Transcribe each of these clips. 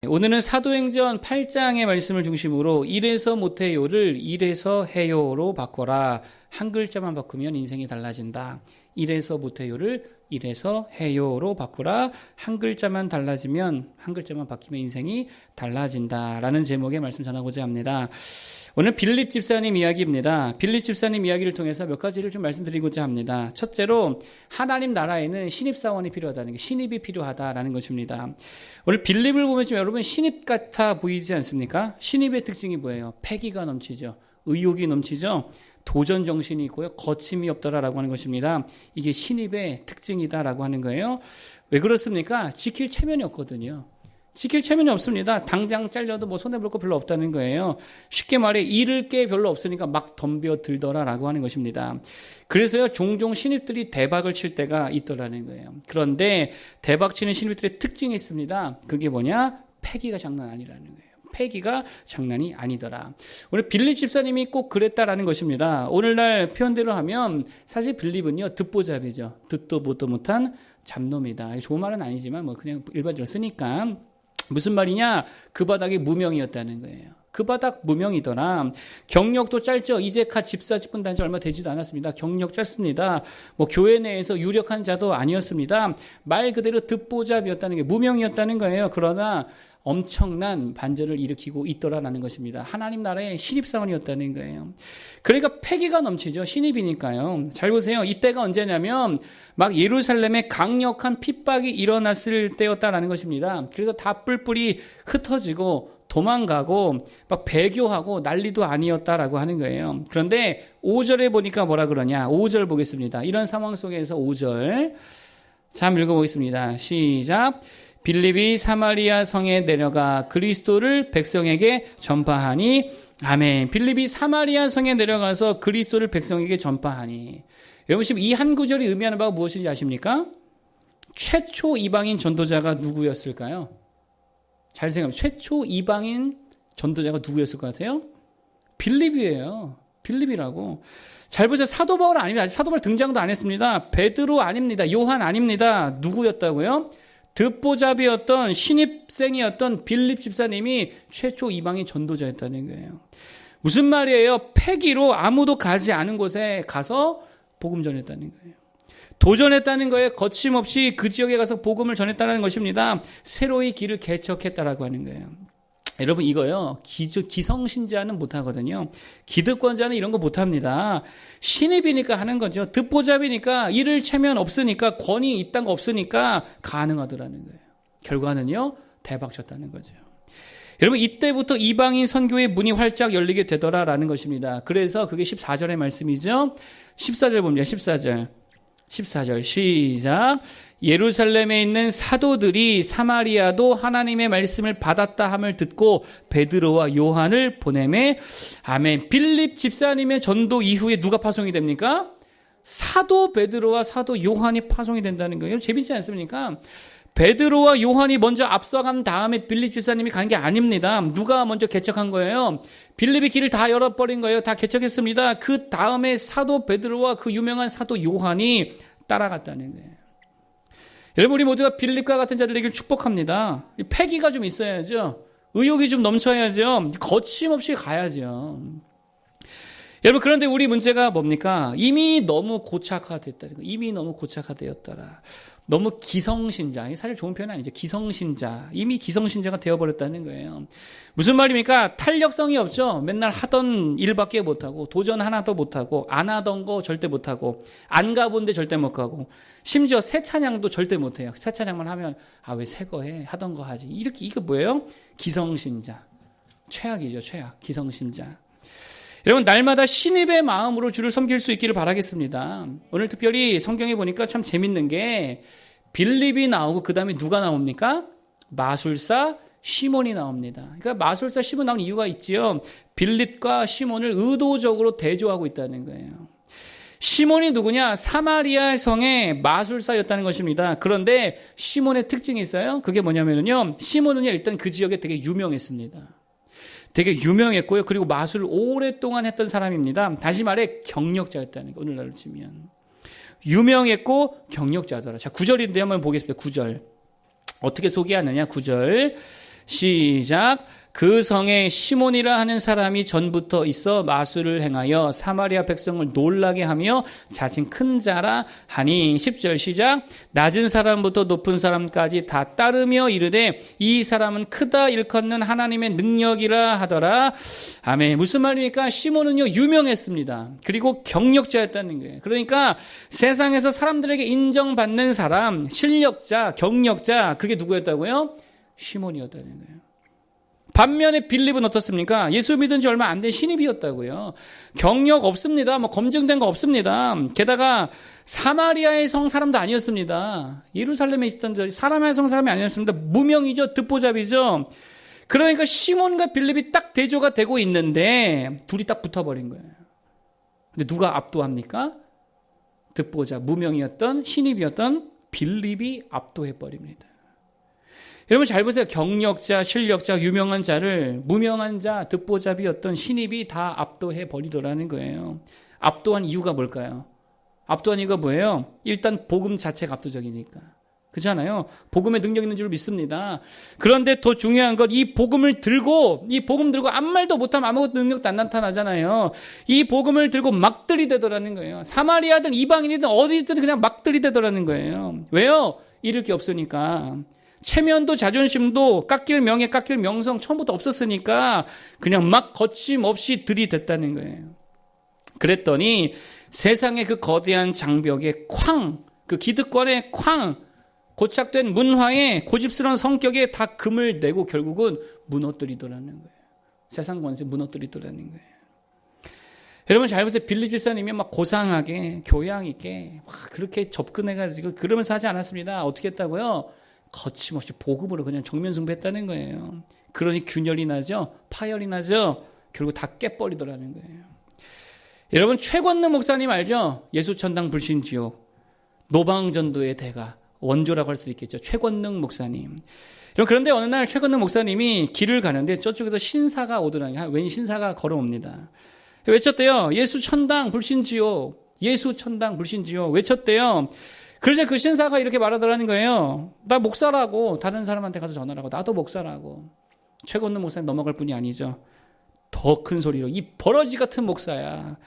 오늘은 사도행전 8장의 말씀을 중심으로 이래서 못해요를 이래서 해요로 바꿔라. 한 글자만 바꾸면 인생이 달라진다. 이래서 못해요를 이래서 해요로 바꾸라. 한 글자만 바뀌면 인생이 달라진다라는 제목의 말씀 전하고자 합니다. 오늘 빌립 집사님 이야기입니다. 빌립 집사님 이야기를 통해서 몇 가지를 좀 말씀드리고자 합니다. 첫째로 하나님 나라에는 신입사원이 필요하다는 게, 신입이 필요하다라는 것입니다. 오늘 빌립을 보면 좀 여러분 신입 같아 보이지 않습니까? 신입의 특징이 뭐예요? 패기가 넘치죠. 의욕이 넘치죠. 도전 정신이 있고요. 거침이 없더라라고 하는 것입니다. 이게 신입의 특징이다라고 하는 거예요. 왜 그렇습니까? 지킬 체면이 없거든요. 지킬 체면이 없습니다. 당장 잘려도 뭐 손해볼 거 별로 없다는 거예요. 쉽게 말해 잃을 게 별로 없으니까 막 덤벼들더라라고 하는 것입니다. 그래서요, 종종 신입들이 대박을 칠 때가 있더라는 거예요. 그런데 대박 치는 신입들의 특징이 있습니다. 그게 뭐냐? 패기가 장난 아니라는 거예요. 패기가 장난이 아니더라. 오늘 빌립 집사님이 꼭 그랬다라는 것입니다. 오늘날 표현대로 하면 사실 빌립은요, 듣보잡이죠. 듣도 보도 못한 잡놈이다. 좋은 말은 아니지만 뭐 그냥 일반적으로 쓰니까. 무슨 말이냐? 그 바닥이 무명이었다는 거예요. 그 바닥 무명이더라. 경력도 짧죠. 이제 갓 집사 직분 단지 얼마 되지도 않았습니다. 경력 짧습니다. 뭐 교회 내에서 유력한 자도 아니었습니다. 말 그대로 듣보잡이었다는 게 무명이었다는 거예요. 그러나 엄청난 반전을 일으키고 있더라라는 것입니다. 하나님 나라의 신입사원이었다는 거예요. 그러니까 패기가 넘치죠. 신입이니까요. 잘 보세요. 이때가 언제냐면 막 예루살렘에 강력한 핍박이 일어났을 때였다라는 것입니다. 그래서 다 뿔뿔이 흩어지고 도망가고 막 배교하고 난리도 아니었다라고 하는 거예요. 그런데 5절에 보니까 뭐라 그러냐? 5절 보겠습니다. 이런 상황 속에서 5절 자, 한번 읽어보겠습니다. 시작. 빌립이 사마리아 성에 내려가 그리스도를 백성에게 전파하니. 아멘. 빌립이 사마리아 성에 내려가서 그리스도를 백성에게 전파하니. 여러분 지금 이 한 구절이 의미하는 바가 무엇인지 아십니까? 최초 이방인 전도자가 누구였을까요? 잘 생각하면 최초 이방인 전도자가 누구였을 것 같아요? 빌립이에요. 빌립이라고. 잘 보세요. 사도 바울 아닙니다. 아직 사도 바울 등장도 안 했습니다. 베드로 아닙니다. 요한 아닙니다. 누구였다고요? 듣보잡이었던 신입생이었던 빌립 집사님이 최초 이방인 전도자였다는 거예요. 무슨 말이에요? 패기로 아무도 가지 않은 곳에 가서 복음 전했다는 거예요. 도전했다는 거예요. 거침없이 그 지역에 가서 복음을 전했다는 것입니다. 새로이 길을 개척했다라고 하는 거예요. 여러분 이거요, 기성신자는 못하거든요. 기득권자는 이런 거 못합니다. 신입이니까 하는 거죠. 듣보잡이니까 잃을 체면 없으니까 권위 이딴 거 없으니까 가능하더라는 거예요. 결과는요, 대박 쳤다는 거죠. 여러분 이때부터 이방인 선교의 문이 활짝 열리게 되더라라는 것입니다. 그래서 그게 14절의 말씀이죠. 14절 봅니다. 14절 시작. 예루살렘에 있는 사도들이 사마리아도 하나님의 말씀을 받았다 함을 듣고 베드로와 요한을 보내매. 아멘. 빌립 집사님의 전도 이후에 누가 파송이 됩니까? 사도 베드로와 사도 요한이 파송이 된다는 거예요. 재밌지 않습니까? 베드로와 요한이 먼저 앞서간 다음에 빌립 집사님이 간 게 아닙니다. 누가 먼저 개척한 거예요? 빌립이 길을 다 열어버린 거예요. 다 개척했습니다. 그 다음에 사도 베드로와 그 유명한 사도 요한이 따라갔다는 거예요. 여러분 우리 모두가 빌립과 같은 자들 되길 축복합니다. 패기가 좀 있어야죠. 의욕이 좀 넘쳐야죠. 거침없이 가야죠. 여러분 그런데 우리 문제가 뭡니까? 이미 너무 고착화됐다는 거. 이미 너무 고착화되었더라. 너무 기성신자. 사실 좋은 표현 아니죠. 기성신자. 이미 기성신자가 되어버렸다는 거예요. 무슨 말입니까? 탄력성이 없죠. 맨날 하던 일밖에 못하고 도전 하나도 못하고 안 하던 거 절대 못하고 안 가본 데 절대 못 가고 심지어 새 찬양도 절대 못해요. 새 찬양만 하면 왜 새 거 해? 하던 거 하지. 이렇게 이거 뭐예요? 기성신자. 최악이죠. 최악. 기성신자. 여러분 날마다 신입의 마음으로 주를 섬길 수 있기를 바라겠습니다. 오늘 특별히 성경에 보니까 참 재밌는 게 빌립이 나오고 그 다음에 누가 나옵니까? 마술사 시몬이 나옵니다. 그러니까 마술사 시몬 나온 이유가 있지요. 빌립과 시몬을 의도적으로 대조하고 있다는 거예요. 시몬이 누구냐? 사마리아 성의 마술사였다는 것입니다. 그런데 시몬의 특징이 있어요. 그게 뭐냐면요. 시몬은요 일단 그 지역에 되게 유명했습니다. 되게 유명했고요. 그리고 마술을 오랫동안 했던 사람입니다. 다시 말해 경력자였다는 거. 오늘날로 치면. 유명했고 경력자더라. 자, 9절인데 한번 보겠습니다. 9절. 어떻게 소개하느냐? 9절. 시작. 그 성에 시몬이라 하는 사람이 전부터 있어 마술을 행하여 사마리아 백성을 놀라게 하며 자칭 큰 자라 하니. 10절 시작. 낮은 사람부터 높은 사람까지 다 따르며 이르되 이 사람은 크다 일컫는 하나님의 능력이라 하더라. 아멘. 무슨 말입니까? 시몬은요 유명했습니다. 그리고 경력자였다는 거예요. 그러니까 세상에서 사람들에게 인정받는 사람, 실력자, 경력자, 그게 누구였다고요? 시몬이었다는 거예요. 반면에 빌립은 어떻습니까? 예수 믿은 지 얼마 안 된 신입이었다고요. 경력 없습니다. 검증된 거 없습니다. 게다가 사마리아의 성 사람도 아니었습니다. 예루살렘에 있던 사람의 성 사람이 아니었습니다. 무명이죠. 듣보잡이죠. 그러니까 시몬과 빌립이 딱 대조가 되고 있는데 둘이 딱 붙어버린 거예요. 근데 누가 압도합니까? 듣보잡, 무명이었던 신입이었던 빌립이 압도해버립니다. 여러분 잘 보세요. 경력자, 실력자, 유명한 자를 무명한 자, 듣보잡이었던 신입이 다 압도해 버리더라는 거예요. 압도한 이유가 뭘까요? 압도한 이유가 뭐예요? 일단 복음 자체가 압도적이니까. 그렇잖아요. 복음에 능력 있는 줄 믿습니다. 그런데 더 중요한 건 이 복음을 들고 아무 말도 못하면 아무것도 능력도 안 나타나잖아요. 이 복음을 들고 막 들이대더라는 거예요. 사마리아든 이방인이든 어디든 그냥 막 들이대더라는 거예요. 왜요? 잃을 게 없으니까. 체면도 자존심도 깎일 명예, 깎일 명성 처음부터 없었으니까 그냥 막 거침없이 들이댔다는 거예요. 그랬더니 세상의 그 거대한 장벽에 그 기득권의 고착된 문화에 고집스러운 성격에 다 금을 내고 결국은 무너뜨리더라는 거예요. 세상 권세 무너뜨리더라는 거예요. 여러분 잘 보세요. 빌립 집사님이 막 고상하게 교양 있게 막 그렇게 접근해가지고 그러면서 하지 않았습니다. 어떻게 했다고요? 거침없이 복음으로 그냥 정면 승부했다는 거예요. 그러니 균열이 나죠. 파열이 나죠. 결국 다 깨버리더라는 거예요. 여러분 최권능 목사님 알죠? 예수천당 불신지옥 노방전도의 대가 원조라고 할 수 있겠죠. 최권능 목사님. 그런데 어느 날 최권능 목사님이 길을 가는데 저쪽에서 신사가 오더라고요. 웬 신사가 걸어옵니다. 외쳤대요. 예수천당 불신지옥 예수천당 불신지옥 외쳤대요. 그러자 그 신사가 이렇게 말하더라는 거예요. 나 목사라고. 다른 사람한테 가서 전화를 하고 나도 목사라고. 최건능 목사님 넘어갈 뿐이 아니죠. 더 큰 소리로 이 버러지 같은 목사야.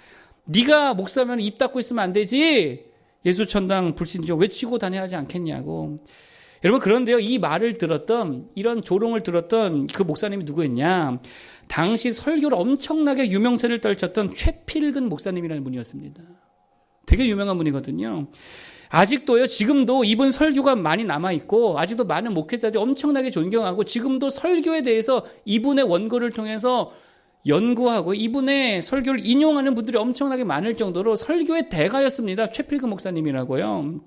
네가 목사면 입 닫고 있으면 안 되지. 예수천당 불신지옥 외치고 다녀야 하지 않겠냐고. 여러분 그런데요. 이 말을 들었던 이런 조롱을 들었던 그 목사님이 누구였냐. 당시 설교를 엄청나게 유명세를 떨쳤던 최필근 목사님이라는 분이었습니다. 되게 유명한 분이거든요. 아직도요, 지금도 이분 설교가 많이 남아있고, 아직도 많은 목회자들이 엄청나게 존경하고, 지금도 설교에 대해서 이분의 원고를 통해서 연구하고, 이분의 설교를 인용하는 분들이 엄청나게 많을 정도로 설교의 대가였습니다. 최필근 목사님이라고요.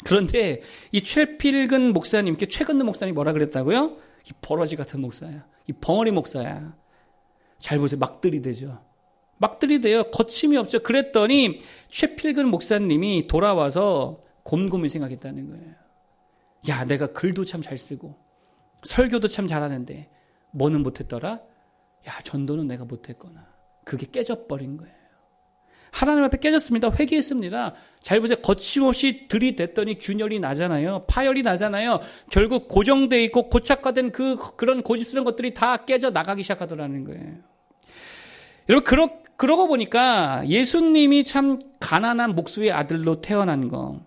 그런데 이 최필근 목사님께 최건능 목사님이 뭐라 그랬다고요? 이 버러지 같은 목사야. 이 벙어리 목사야. 잘 보세요. 막 들이대죠. 막 들이대요. 거침이 없죠. 그랬더니 최필근 목사님이 돌아와서 곰곰이 생각했다는 거예요. 야, 내가 글도 참 잘 쓰고 설교도 참 잘하는데 뭐는 못했더라? 야, 전도는 내가 못했거나. 그게 깨져버린 거예요. 하나님 앞에 깨졌습니다. 회개했습니다. 잘 보세요. 거침없이 들이댔더니 균열이 나잖아요. 파열이 나잖아요. 결국 고정되어 있고 고착화된 그런 고집스러운 것들이 다 깨져 나가기 시작하더라는 거예요. 여러분 그러고 보니까 예수님이 참 가난한 목수의 아들로 태어난 거,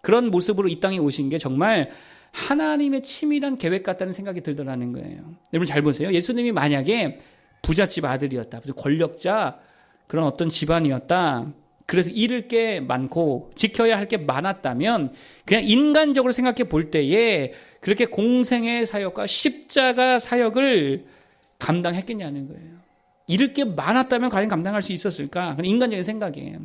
그런 모습으로 이 땅에 오신 게 정말 하나님의 치밀한 계획 같다는 생각이 들더라는 거예요. 여러분 잘 보세요. 예수님이 만약에 부잣집 아들이었다, 권력자 그런 어떤 집안이었다, 그래서 잃을 게 많고 지켜야 할 게 많았다면 그냥 인간적으로 생각해 볼 때에 그렇게 공생의 사역과 십자가 사역을 감당했겠냐는 거예요. 잃을 게 많았다면 과연 감당할 수 있었을까? 그건 인간적인 생각이에요.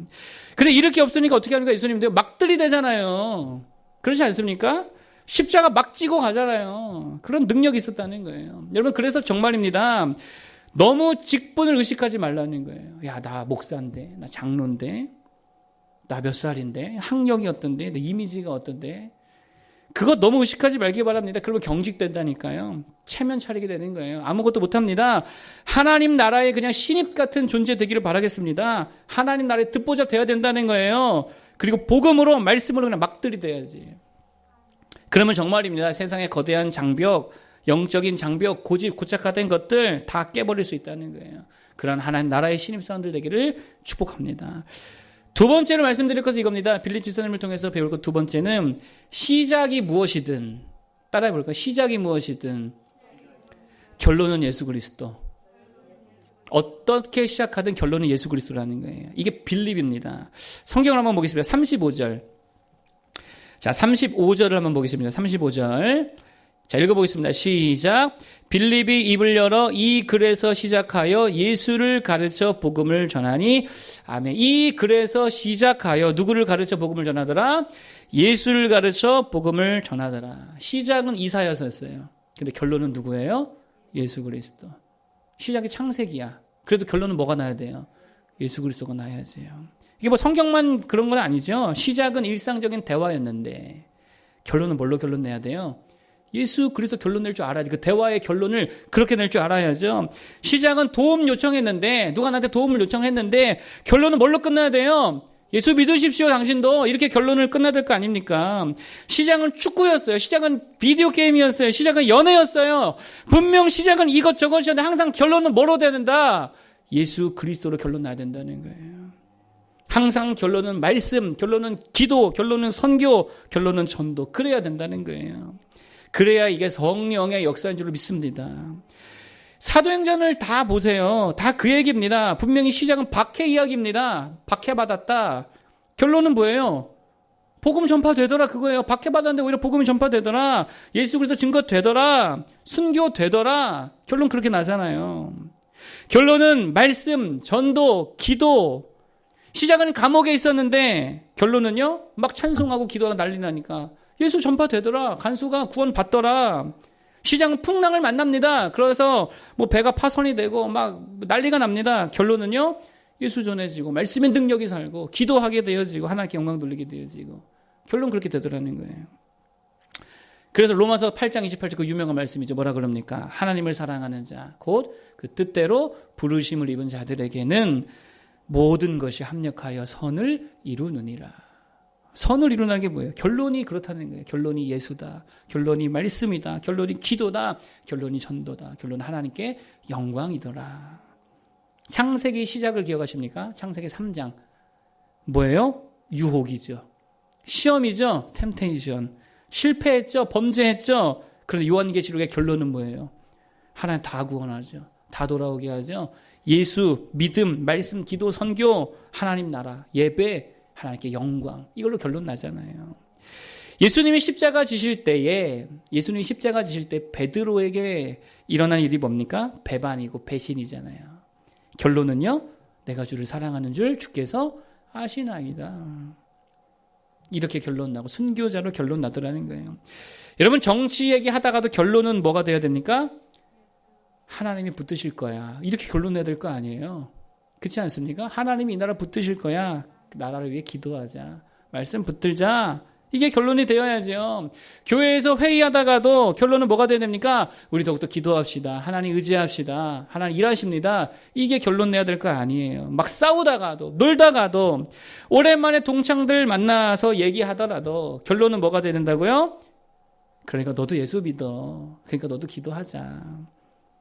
근데 잃을 게 없으니까 어떻게 합니까? 예수님도 막 들이대잖아요. 그렇지 않습니까? 십자가 막 지고 가잖아요. 그런 능력이 있었다는 거예요. 여러분 그래서 정말입니다. 너무 직분을 의식하지 말라는 거예요. 야, 나 목사인데, 나 장로인데, 나 몇 살인데, 학력이 어떤데, 내 이미지가 어떤데. 그거 너무 의식하지 말기 바랍니다. 그러면 경직된다니까요. 체면 차리게 되는 거예요. 아무것도 못합니다. 하나님 나라의 그냥 신입 같은 존재 되기를 바라겠습니다. 하나님 나라의 듣보잡 되어야 된다는 거예요. 그리고 복음으로 말씀으로 그냥 막 들이대야지. 그러면 정말입니다. 세상의 거대한 장벽, 영적인 장벽, 고집, 고착화된 것들 다 깨버릴 수 있다는 거예요. 그런 하나님 나라의 신입사원들 되기를 축복합니다. 두 번째로 말씀드릴 것은 이겁니다. 빌립 지사님을 통해서 배울 것 두 번째는 시작이 무엇이든 따라해 볼까요? 시작이 무엇이든 결론은 예수 그리스도. 어떻게 시작하든 결론은 예수 그리스도라는 거예요. 이게 빌립입니다. 성경을 한번 보겠습니다. 35절. 자, 35절을 한번 보겠습니다. 35절. 자, 읽어보겠습니다. 시작. 빌립이 입을 열어 이 글에서 시작하여 예수를 가르쳐 복음을 전하니 아멘. 이 글에서 시작하여 누구를 가르쳐 복음을 전하더라? 예수를 가르쳐 복음을 전하더라. 시작은 이사야서였어요. 근데 결론은 누구예요? 예수 그리스도. 시작이 창세기야. 그래도 결론은 뭐가 나야 돼요? 예수 그리스도가 나야지요. 이게 뭐 성경만 그런 건 아니죠. 시작은 일상적인 대화였는데 결론은 뭘로 결론 내야 돼요? 예수 그리스도 결론 낼 줄 알아야지. 그 대화의 결론을 그렇게 낼 줄 알아야죠. 시작은 도움 요청했는데 누가 나한테 도움을 요청했는데 결론은 뭘로 끝나야 돼요? 예수 믿으십시오 당신도. 이렇게 결론을 끝나야 될 거 아닙니까? 시작은 축구였어요. 시작은 비디오 게임이었어요. 시작은 연애였어요. 분명 시작은 이것저것이었는데 항상 결론은 뭐로 돼야 된다? 예수 그리스도로 결론 나야 된다는 거예요. 항상 결론은 말씀, 결론은 기도, 결론은 선교, 결론은 전도. 그래야 된다는 거예요. 그래야 이게 성령의 역사인 줄 믿습니다. 사도행전을 다 보세요. 다 그 얘기입니다. 분명히 시작은 박해 이야기입니다. 박해받았다. 결론은 뭐예요? 복음 전파되더라 그거예요. 박해받았는데 오히려 복음이 전파되더라. 예수 그리스도 증거 되더라. 순교 되더라. 결론 그렇게 나잖아요. 결론은 말씀, 전도, 기도. 시작은 감옥에 있었는데 결론은요? 막 찬송하고 기도가 난리 나니까 예수 전파되더라. 간수가 구원 받더라. 시장은 풍랑을 만납니다. 그래서 뭐 배가 파손이 되고 막 난리가 납니다. 결론은요? 예수 전해지고 말씀의 능력이 살고 기도하게 되어지고 하나님께 영광 돌리게 되어지고 결론 그렇게 되더라는 거예요. 그래서 로마서 8장 28절 그 유명한 말씀이죠. 뭐라 그럽니까? 하나님을 사랑하는 자, 곧 그 뜻대로 부르심을 입은 자들에게는 모든 것이 합력하여 선을 이루느니라. 선을 이루는 게 뭐예요? 결론이 그렇다는 거예요. 결론이 예수다. 결론이 말씀이다. 결론이 기도다. 결론이 전도다. 결론은 하나님께 영광이더라. 창세기 시작을 기억하십니까? 창세기 3장. 뭐예요? 유혹이죠. 시험이죠. 템테이션. 실패했죠. 범죄했죠. 그런데 요한계시록의 결론은 뭐예요? 하나님 다 구원하죠. 다 돌아오게 하죠. 예수, 믿음, 말씀, 기도, 선교, 하나님 나라, 예배, 하나님께 영광. 이걸로 결론 나잖아요. 예수님이 십자가 지실 때 베드로에게 일어난 일이 뭡니까? 배반이고 배신이잖아요. 결론은요? 내가 주를 사랑하는 줄 주께서 아시나이다. 이렇게 결론 나고 순교자로 결론 나더라는 거예요. 여러분 정치 얘기하다가도 결론은 뭐가 돼야 됩니까? 하나님이 붙드실 거야. 이렇게 결론 내야 될 거 아니에요. 그렇지 않습니까? 하나님이 이 나라 붙드실 거야. 나라를 위해 기도하자. 말씀 붙들자. 이게 결론이 되어야죠. 교회에서 회의하다가도 결론은 뭐가 돼야 됩니까? 우리 더욱더 기도합시다. 하나님 의지합시다. 하나님 일하십니다. 이게 결론 내야 될 거 아니에요. 막 싸우다가도 놀다가도 오랜만에 동창들 만나서 얘기하더라도 결론은 뭐가 돼야 된다고요? 그러니까 너도 예수 믿어. 그러니까 너도 기도하자.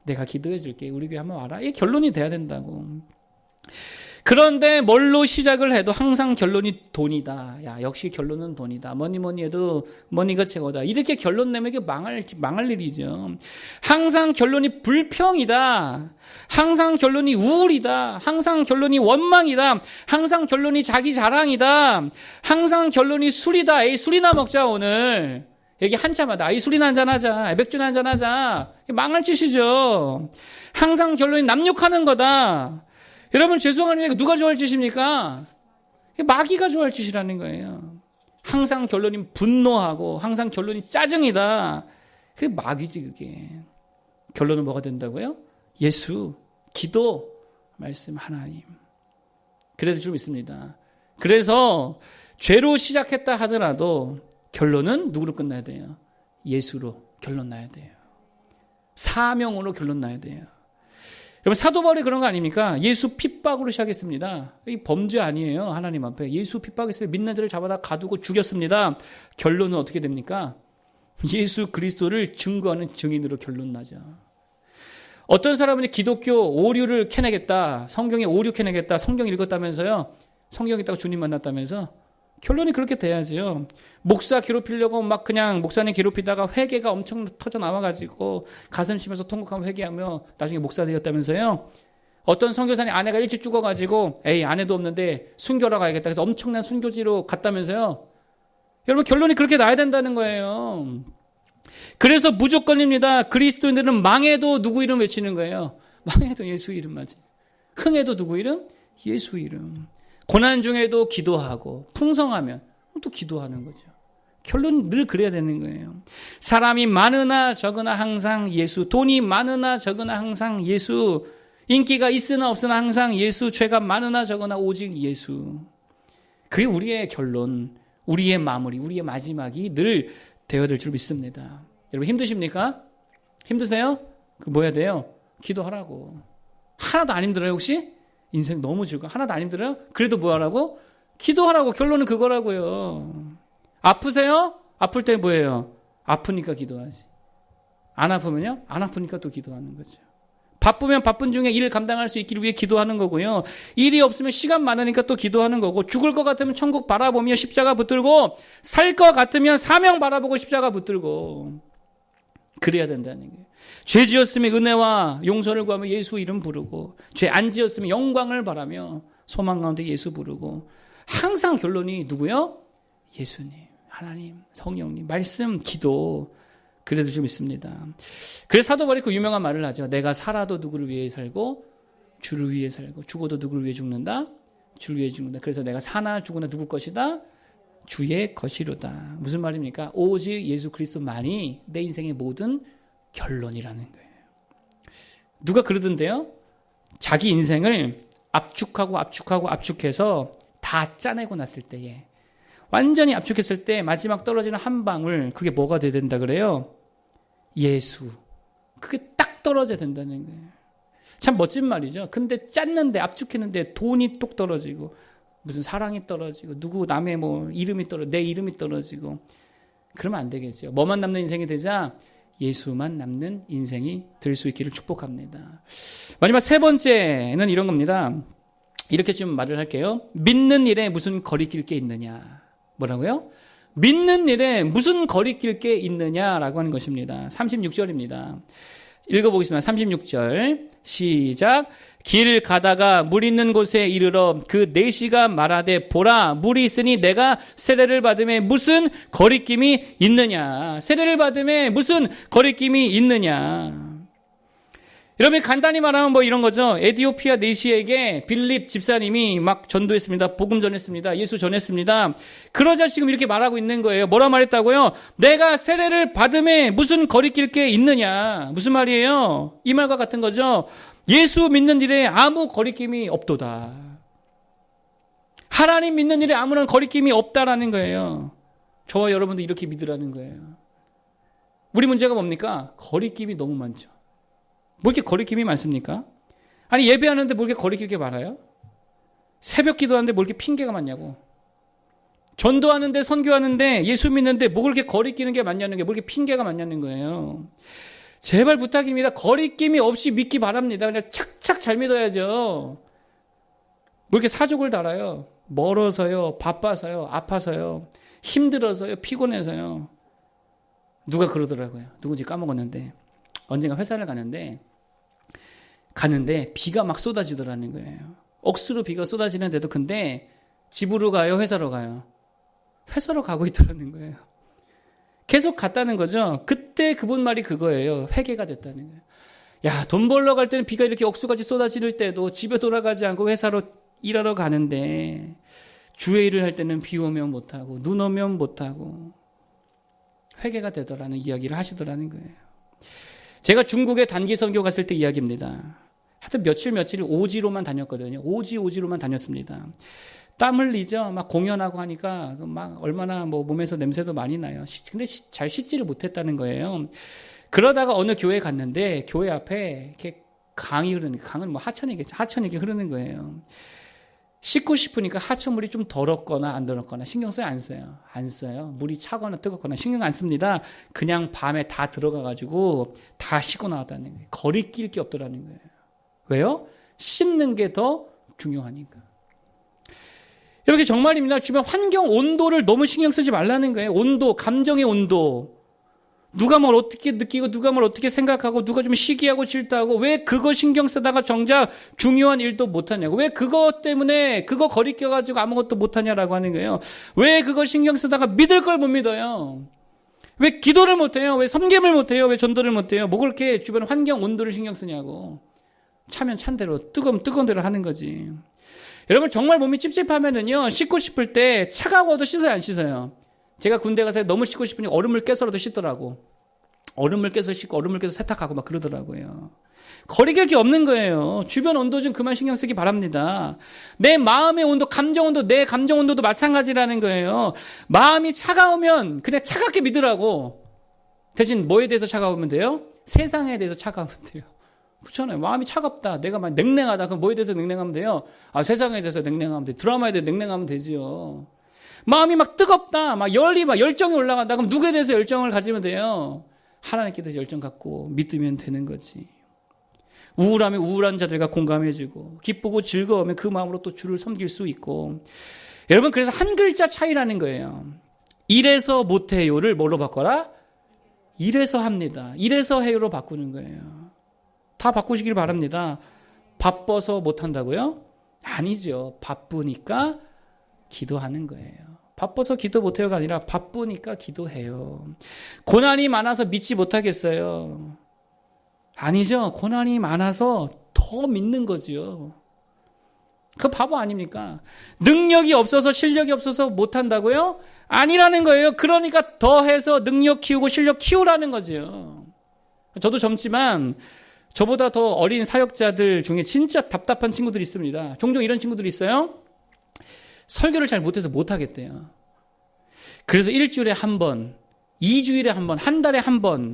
내가 기도해 줄게. 우리 교회 한번 와라. 이게 결론이 돼야 된다고. 그런데 뭘로 시작을 해도 항상 결론이 돈이다. 야, 역시 결론은 돈이다. 뭐니 해도 머니가 최고다. 이렇게 결론 내면 이게 망할 일이죠. 항상 결론이 불평이다. 항상 결론이 우울이다. 항상 결론이 원망이다. 항상 결론이 자기 자랑이다. 항상 결론이 술이다. 에이, 술이나 먹자, 오늘. 여기 한참하다. 이 술이나 한잔하자. 맥주나 한잔하자. 망할 짓이죠. 항상 결론이 남욕하는 거다. 여러분 죄송합니다. 누가 좋아할 짓입니까? 마귀가 좋아할 짓이라는 거예요. 항상 결론이 분노하고 항상 결론이 짜증이다. 그게 마귀지 그게. 결론은 뭐가 된다고요? 예수, 기도, 말씀 하나님. 그래도 좀 있습니다. 그래서 죄로 시작했다 하더라도 결론은 누구로 끝나야 돼요? 예수로 결론 나야 돼요. 사명으로 결론 나야 돼요. 여러분 사도 바울이 그런 거 아닙니까? 예수 핍박으로 시작했습니다. 이 범죄 아니에요. 하나님 앞에 예수 핍박했어요. 믿는 자를 잡아다 가두고 죽였습니다. 결론은 어떻게 됩니까? 예수 그리스도를 증거하는 증인으로 결론 나죠. 어떤 사람은 기독교 오류를 캐내겠다, 성경에 오류 캐내겠다, 성경 읽었다면서요, 성경 읽다가 주님 만났다면서, 결론이 그렇게 돼야지요. 목사 괴롭히려고 막 그냥 목사님 괴롭히다가 회개가 엄청 터져 나와가지고 가슴 치면서 통곡하며 회개하며 나중에 목사 되었다면서요. 어떤 선교사님 아내가 일찍 죽어가지고 에이 아내도 없는데 순교하러 가야겠다 그래서 엄청난 순교지로 갔다면서요. 여러분 결론이 그렇게 나야 된다는 거예요. 그래서 무조건입니다. 그리스도인들은 망해도 누구 이름 외치는 거예요. 망해도 예수 이름 맞아요. 흥해도 누구 이름? 예수 이름. 고난 중에도 기도하고 풍성하면 또 기도하는 거죠. 결론은 늘 그래야 되는 거예요. 사람이 많으나 적으나 항상 예수, 돈이 많으나 적으나 항상 예수, 인기가 있으나 없으나 항상 예수, 죄가 많으나 적으나 오직 예수. 그게 우리의 결론, 우리의 마무리, 우리의 마지막이 늘 되어야 될 줄 믿습니다. 여러분 힘드십니까? 힘드세요? 그 뭐 해야 돼요? 기도하라고. 하나도 안 힘들어요 혹시? 인생 너무 즐거워. 하나도 안 힘들어요? 그래도 뭐 하라고? 기도하라고. 결론은 그거라고요. 아프세요? 아플 때 뭐예요? 아프니까 기도하지. 안 아프면요? 안 아프니까 또 기도하는 거죠. 바쁘면 바쁜 중에 일을 감당할 수 있기를 위해 기도하는 거고요. 일이 없으면 시간 많으니까 또 기도하는 거고, 죽을 것 같으면 천국 바라보며 십자가 붙들고, 살 것 같으면 사명 바라보고 십자가 붙들고, 그래야 된다는 거예요. 죄 지었으면 은혜와 용서를 구하며 예수 이름 부르고, 죄 안 지었으면 영광을 바라며 소망 가운데 예수 부르고, 항상 결론이 누구요? 예수님, 하나님, 성령님, 말씀, 기도. 그래도 좀 있습니다. 그래서 사도 바울이 그 유명한 말을 하죠. 내가 살아도 누구를 위해 살고 주를 위해 살고 죽어도 누구를 위해 죽는다? 주를 위해 죽는다. 그래서 내가 사나 죽으나 누구 것이다? 주의 것이로다. 무슨 말입니까? 오직 예수 그리스도만이 내 인생의 모든 결론이라는 거예요. 누가 그러던데요? 자기 인생을 압축해서 다 짜내고 났을 때에 완전히 압축했을 때 마지막 떨어지는 한 방울 그게 뭐가 돼야 된다 그래요? 예수. 그게 딱 떨어져야 된다는 거예요. 참 멋진 말이죠. 근데 짰는데 압축했는데 돈이 똑 떨어지고 무슨 사랑이 떨어지고 누구 남의 뭐 이름이 떨어지고 내 이름이 떨어지고 그러면 안 되겠죠. 뭐만 남는 인생이 되자 예수만 남는 인생이 될 수 있기를 축복합니다. 마지막 세 번째는 이런 겁니다. 이렇게 좀 말을 할게요. 믿는 일에 무슨 거리낄 게 있느냐. 뭐라고요? 믿는 일에 무슨 거리낄 게 있느냐라고 하는 것입니다. 36절입니다. 읽어보겠습니다. 36절 시작. 길 가다가 물 있는 곳에 이르러 그 내시가 말하되 보라 물이 있으니 내가 세례를 받음에 무슨 거리낌이 있느냐. 세례를 받음에 무슨 거리낌이 있느냐. 여러분 간단히 말하면 뭐 이런 거죠. 에디오피아 내시에게 빌립 집사님이 막 전도했습니다. 복음 전했습니다. 예수 전했습니다. 그러자 지금 이렇게 말하고 있는 거예요. 뭐라 말했다고요? 내가 세례를 받음에 무슨 거리낄 게 있느냐. 무슨 말이에요? 이 말과 같은 거죠. 예수 믿는 일에 아무 거리낌이 없도다. 하나님 믿는 일에 아무런 거리낌이 없다라는 거예요. 저와 여러분도 이렇게 믿으라는 거예요. 우리 문제가 뭡니까? 거리낌이 너무 많죠. 뭐 이렇게 거리낌이 많습니까? 아니 예배하는데 뭐 이렇게 거리낄 게 많아요? 새벽 기도하는데 뭐 이렇게 핑계가 많냐고. 전도하는데 선교하는데 예수 믿는데 뭐 그렇게 거리끼는 게 많냐는 게 뭐 이렇게 핑계가 많냐는 거예요. 제발 부탁입니다. 거리낌이 없이 믿기 바랍니다. 그냥 착착 잘 믿어야죠. 뭐 이렇게 사족을 달아요. 멀어서요, 바빠서요, 아파서요, 힘들어서요, 피곤해서요. 누가 그러더라고요. 누군지 까먹었는데 언젠가 회사를 가는데 비가 막 쏟아지더라는 거예요. 억수로 비가 쏟아지는데도 근데 집으로 가요, 회사로 가요? 회사로 가고 있더라는 거예요. 계속 갔다는 거죠. 그때 그분 말이 그거예요. 회개가 됐다는 거예요. 야, 돈 벌러 갈 때는 비가 이렇게 억수같이 쏟아질 때도 집에 돌아가지 않고 회사로 일하러 가는데 주의 일을 할 때는 비 오면 못하고 눈 오면 못하고 회개가 되더라는 이야기를 하시더라는 거예요. 제가 중국에 단기 선교 갔을 때 이야기입니다. 하여튼 며칠 오지로만 다녔거든요. 오지로만 다녔습니다. 땀 흘리죠. 막 공연하고 하니까 막 얼마나 뭐 몸에서 냄새도 많이 나요. 근데 잘 씻지를 못했다는 거예요. 그러다가 어느 교회에 갔는데 교회 앞에 이렇게 강이 흐르는, 강은 뭐 하천이겠죠. 하천이 이렇게 흐르는 거예요. 씻고 싶으니까 하천물이 좀 더럽거나 안 더럽거나 신경 써요, 안 써요? 안 써요. 물이 차거나 뜨겁거나 신경 안 씁니다. 그냥 밤에 다 들어가가지고 다 씻고 나왔다는 거예요. 거리낄 게 없더라는 거예요. 왜요? 씻는 게 더 중요하니까. 이렇게 정말입니다. 주변 환경 온도를 너무 신경 쓰지 말라는 거예요. 온도, 감정의 온도. 누가 뭘 어떻게 느끼고 누가 뭘 어떻게 생각하고 누가 좀 시기하고 질투하고 왜 그거 신경 쓰다가 정작 중요한 일도 못하냐고. 왜 그거 때문에 그거 거리껴가지고 아무것도 못하냐라고 하는 거예요. 왜 그거 신경 쓰다가 믿을 걸 못 믿어요. 왜 기도를 못해요. 왜 섬김을 못해요. 왜 전도를 못해요. 뭐 그렇게 주변 환경 온도를 신경 쓰냐고. 차면 찬 대로 뜨거운 대로 하는 거지. 여러분 정말 몸이 찝찝하면은요 씻고 싶을 때 차가워도 씻어요 안 씻어요? 제가 군대 가서 너무 씻고 싶으니 얼음물 깨서라도 씻더라고. 얼음물 깨서 씻고 얼음물 깨서 세탁하고 막 그러더라고요. 거리낄 게 없는 거예요. 주변 온도 좀 그만 신경 쓰기 바랍니다. 내 마음의 온도, 감정 온도, 내 감정 온도도 마찬가지라는 거예요. 마음이 차가우면 그냥 차갑게 믿으라고. 대신 뭐에 대해서 차가우면 돼요? 세상에 대해서 차가우면 돼요. 그렇잖아요. 마음이 차갑다. 내가 막 냉랭하다. 그럼 뭐에 대해서 냉랭하면 돼요? 아, 세상에 대해서 냉랭하면 돼. 드라마에 대해서 냉랭하면 되지요. 마음이 막 뜨겁다. 막 열정이 올라간다. 그럼 누구에 대해서 열정을 가지면 돼요? 하나님께 대해서 열정 갖고 믿으면 되는 거지. 우울하면 우울한 자들과 공감해주고, 기쁘고 즐거우면 그 마음으로 또 주를 섬길 수 있고. 여러분, 그래서 한 글자 차이라는 거예요. 이래서 못해요를 뭘로 바꿔라? 이래서 합니다. 이래서 해요로 바꾸는 거예요. 다 바꾸시길 바랍니다. 바빠서 못한다고요? 아니죠. 바쁘니까 기도하는 거예요. 바빠서 기도 못해요가 아니라 바쁘니까 기도해요. 고난이 많아서 믿지 못하겠어요. 아니죠. 고난이 많아서 더 믿는 거지요. 그 바보 아닙니까? 능력이 없어서 실력이 없어서 못한다고요? 아니라는 거예요. 그러니까 더 해서 능력 키우고 실력 키우라는 거지요. 저도 젊지만 저보다 더 어린 사역자들 중에 진짜 답답한 친구들이 있습니다. 종종 이런 친구들이 있어요. 설교를 잘 못해서 못하겠대요. 그래서 일주일에 한 번, 2주일에 한 번, 한 달에 한 번만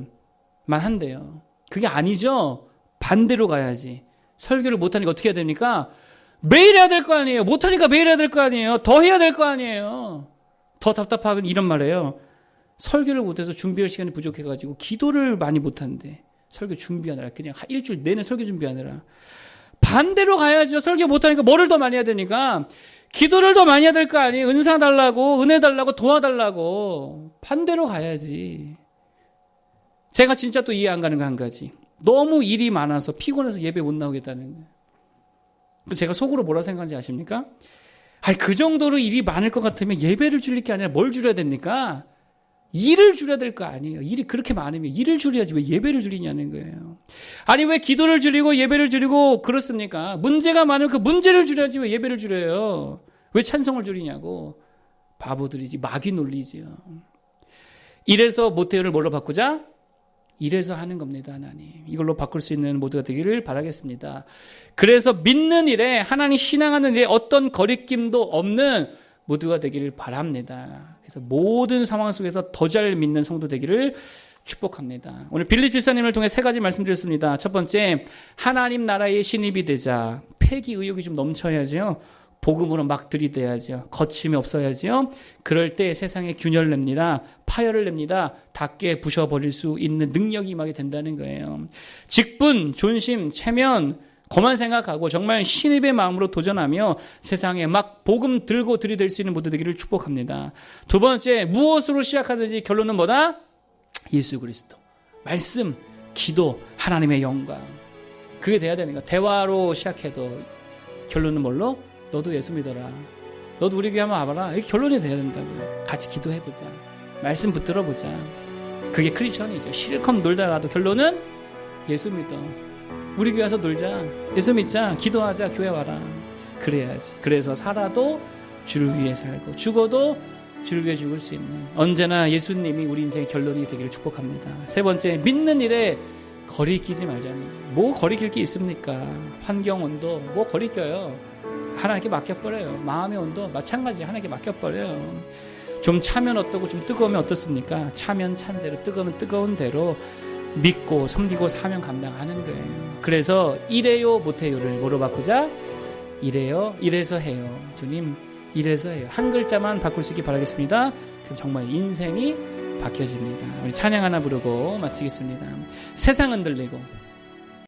한대요. 그게 아니죠. 반대로 가야지. 설교를 못하니까 어떻게 해야 됩니까? 매일 해야 될 거 아니에요. 못하니까 매일 해야 될 거 아니에요. 더 해야 될 거 아니에요. 더 답답하면 이런 말이에요. 설교를 못해서 준비할 시간이 부족해가지고 기도를 많이 못한대. 설교 준비하느라 그냥 일주일 내내 설교 준비하느라. 반대로 가야죠. 설교 못하니까 뭐를 더 많이 해야 되니까 기도를 더 많이 해야 될 거 아니에요. 은사 달라고 은혜 달라고 도와달라고. 반대로 가야지. 제가 진짜 또 이해 안 가는 거 한 가지. 너무 일이 많아서 피곤해서 예배 못 나오겠다는 거예요. 제가 속으로 뭐라 생각하는지 아십니까? 아니 그 정도로 일이 많을 것 같으면 예배를 줄일 게 아니라 뭘 줄여야 됩니까? 일을 줄여야 될 거 아니에요. 일이 그렇게 많으면 일을 줄여야지 왜 예배를 줄이냐는 거예요. 아니 왜 기도를 줄이고 예배를 줄이고 그렇습니까? 문제가 많으면 그 문제를 줄여야지 왜 예배를 줄여요. 왜 찬송을 줄이냐고. 바보들이지. 마귀 논리지요. 이래서 못해요를 뭘로 바꾸자? 이래서 하는 겁니다. 하나님. 이걸로 바꿀 수 있는 모두가 되기를 바라겠습니다. 그래서 믿는 일에 하나님 신앙하는 일에 어떤 거리낌도 없는 모두가 되기를 바랍니다. 그래서 모든 상황 속에서 더 잘 믿는 성도 되기를 축복합니다. 오늘 빌립 집사님을 통해 세 가지 말씀드렸습니다. 첫 번째, 하나님 나라의 신입이 되자. 패기 의욕이 좀 넘쳐야죠. 복음으로 막 들이대야죠. 거침이 없어야죠. 그럴 때 세상에 균열을 냅니다. 파열을 냅니다. 닿게 부셔버릴 수 있는 능력이 임하게 된다는 거예요. 직분, 존심, 체면, 그만 생각하고 정말 신입의 마음으로 도전하며 세상에 막 복음 들고 들이댈 수 있는 모두 되기를 축복합니다. 두 번째, 무엇으로 시작하든지 결론은 뭐다? 예수 그리스도. 말씀, 기도, 하나님의 영광. 그게 돼야 되는 거야. 대화로 시작해도 결론은 뭘로? 너도 예수 믿어라. 너도 우리 교회 한번 와봐라. 이게 결론이 돼야 된다고요. 같이 기도해보자. 말씀 붙들어보자. 그게 크리스천이죠. 실컷 놀다가도 결론은 예수 믿어. 우리 교회 와서 놀자. 예수 믿자. 기도하자. 교회 와라. 그래야지. 그래서 살아도 주를 위해 살고 죽어도 주를 위해 죽을 수 있는 언제나 예수님이 우리 인생의 결론이 되기를 축복합니다. 세 번째, 믿는 일에 거리 끼지 말자니. 뭐 거리 낄 게 있습니까? 환경 온도 뭐 거리 껴요. 하나님께 맡겨버려요. 마음의 온도 마찬가지 하나님께 맡겨버려요. 좀 차면 어떠고 좀 뜨거우면 어떻습니까? 차면 찬 대로 뜨거우면 뜨거운 대로 믿고 섬기고 사명 감당하는 거예요. 그래서 이래요 못해요를 뭐로 바꾸자? 이래요. 이래서 해요. 주님, 이래서 해요. 한 글자만 바꿀 수 있게 바라겠습니다. 그럼 정말 인생이 바뀌어집니다. 우리 찬양 하나 부르고 마치겠습니다. 세상은 들리고